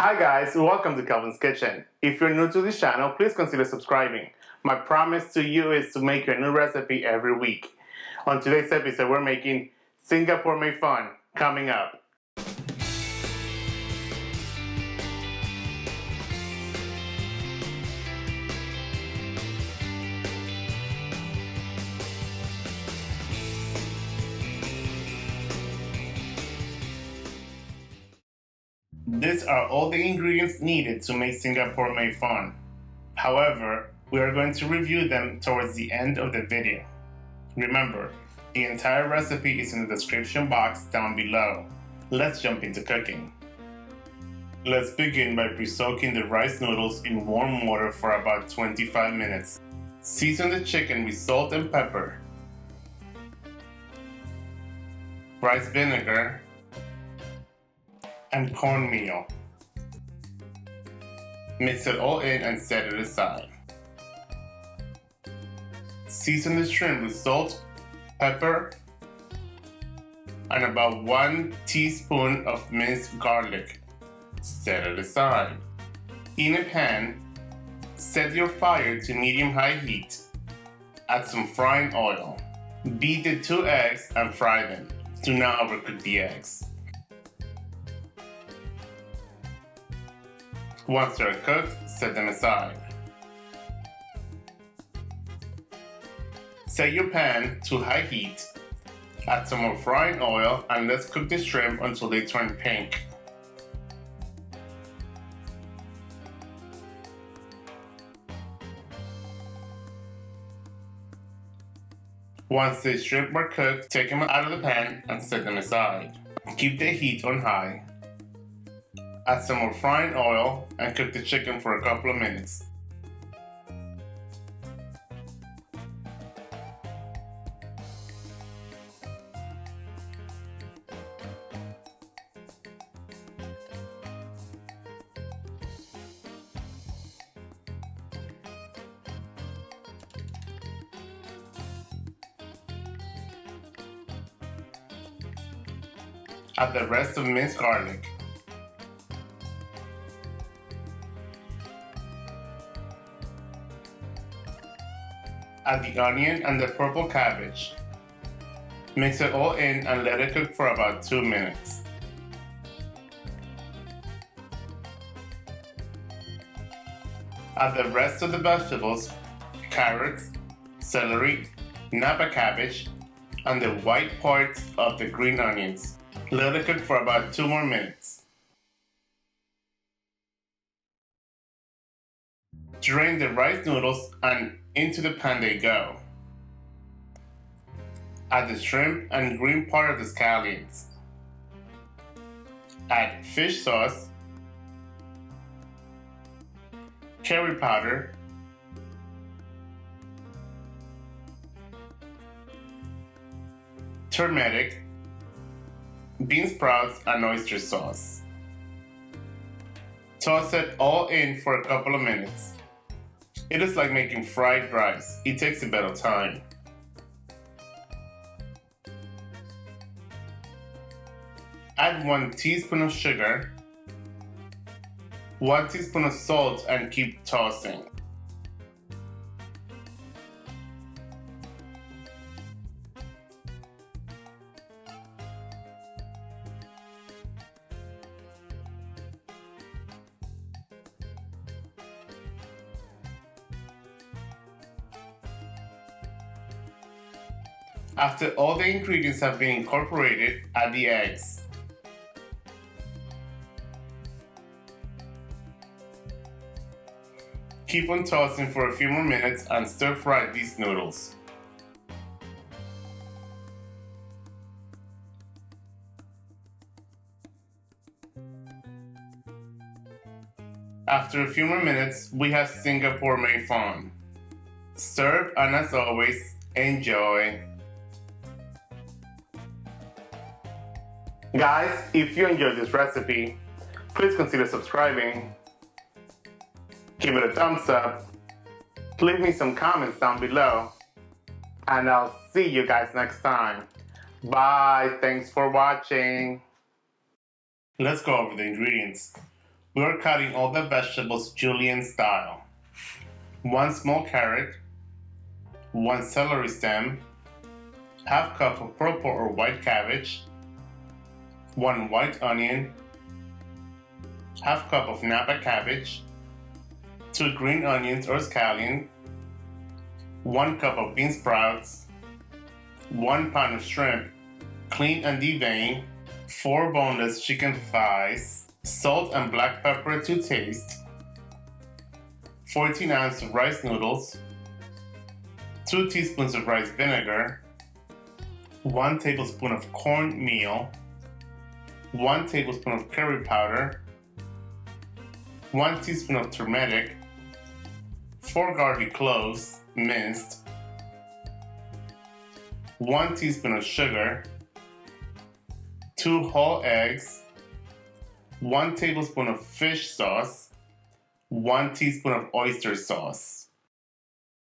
Hi guys, welcome to Kelvin's Kitchen. If you're new to this channel, please consider subscribing. My promise to you is to make you a new recipe every week. On today's episode, we're making Singapore Mai Fun, coming up. These are all the ingredients needed to make Singapore Mai Fun. However, we are going to review them towards the end of the video. Remember, the entire recipe is in the description box down below. Let's jump into cooking. Let's begin by pre-soaking the rice noodles in warm water for about 25 minutes. Season the chicken with salt and pepper, rice vinegar, and cornmeal. Mix it all in and set it aside. Season the shrimp with salt, pepper, and about 1 teaspoon of minced garlic. Set it aside. In a pan, set your fire to medium-high heat. Add some frying oil. Beat the 2 eggs and fry them. Do not overcook the eggs. Once they're cooked, set them aside. Set your pan to high heat. Add some more frying oil and let's cook the shrimp until they turn pink. Once the shrimp are cooked, take them out of the pan and set them aside. Keep the heat on high. Add some more frying oil and cook the chicken for a couple of minutes. Add the rest of minced garlic. Add the onion and the purple cabbage. Mix it all in and let it cook for about 2 minutes. Add the rest of the vegetables, carrots, celery, Napa cabbage, and the white parts of the green onions. Let it cook for about 2 more minutes. Drain the rice noodles and into the pan they go. Add the shrimp and green part of the scallions. Add fish sauce, curry powder, turmeric, bean sprouts, and oyster sauce. Toss it all in for a couple of minutes. It is like making fried rice. It takes a bit of time. Add 1 teaspoon of sugar, 1 teaspoon of salt, and keep tossing. After all the ingredients have been incorporated, add the eggs. Keep on tossing for a few more minutes and stir fry these noodles. After a few more minutes, we have Singapore Mai Fun. Serve, and as always, enjoy. Guys, if you enjoyed this recipe, please consider subscribing. Give it a thumbs up. Leave me some comments down below. And I'll see you guys next time. Bye. Thanks for watching. Let's go over the ingredients. We are cutting all the vegetables Julienne style. 1 small carrot, 1 celery stem, half cup of purple or white cabbage, 1 white onion, half cup of Napa cabbage, 2 green onions or scallion, 1 cup of bean sprouts, 1 pound of shrimp, clean and deveined, 4 boneless chicken thighs, salt and black pepper to taste, 14 ounces of rice noodles, 2 teaspoons of rice vinegar, 1 tablespoon of cornmeal, 1 tablespoon of curry powder, 1 teaspoon of turmeric, 4 garlic cloves, minced, 1 teaspoon of sugar, 2 whole eggs, 1 tablespoon of fish sauce, 1 teaspoon of oyster sauce.